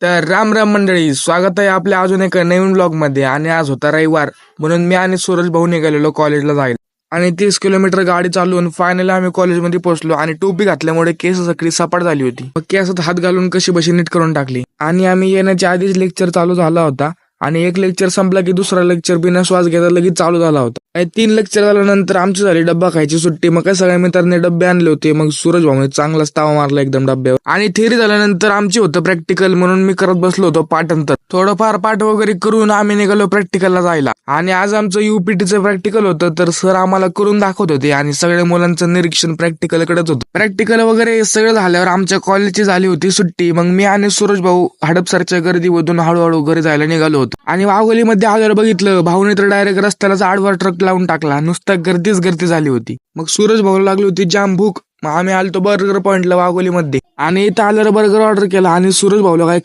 तर राम राम मंडळी, स्वागत आहे आपल्या अजून एका नवीन ब्लॉग मध्ये. आणि आज होता रविवार, म्हणून मी आणि सूरज भाऊ निघालेलो कॉलेजला जायला. आणि 30 किलोमीटर गाडी चालवून फायनली आम्ही कॉलेजमध्ये पोहोचलो. आणि टोपी घातल्यामुळे केस सगळी सपाट झाली होती. मग केसात हात घालून कशी बशी नीट करून टाकली. आणि आम्ही येण्याच्या आधीच लेक्चर चालू झाला होता. आणि एक लेक्चर संपला की दुसरा लेक्चर बिना श्वास घेता लगेच चालू झाला होता. 3 लेक्चर झाल्यानंतर आमची झाली डब्बा खायची सुट्टी. मग काय सगळ्या मित्रांनी डब्बे आणले होते. मग सूरज भाऊने चांगलाच तावा मारला एकदम डब्यावर. आणि थेरी झाल्यानंतर आमची होतं प्रॅक्टिकल, म्हणून मी करत बसलो होतो पाठांतर. थोडंफार पाठ वगैरे करून आम्ही निघालो प्रॅक्टिकलला जायला. आणि आज आमचं UPTचं प्रॅक्टिकल होतं, तर सर आम्हाला करून दाखवत होते. आणि सगळ्या मुलांचं निरीक्षण प्रॅक्टिकल कडेच होतं. प्रॅक्टिकल वगैरे सगळं झाल्यावर आमच्या कॉलेजची झाली होती सुट्टी. मग मी आणि सूरज भाऊ हडपसरच्या गर्दीमधून हळूहळू घरी जायला निघालो होतो. आणि वाघोलीमध्ये आल्यावर बघितलं, भाऊने तर डायरेक्ट रस्त्याला आडवा ट्रक लावून टाकला. नुसता गर्दीच गर्दी झाली होती. मग सूरज भाऊला लागली होती जाम भूक. मग आम्ही आलतो बर्गर पॉइंटला वाघोलीमध्ये. आणि इथं आल्यावर बर्गर ऑर्डर केला. आणि सूरज भाऊला काही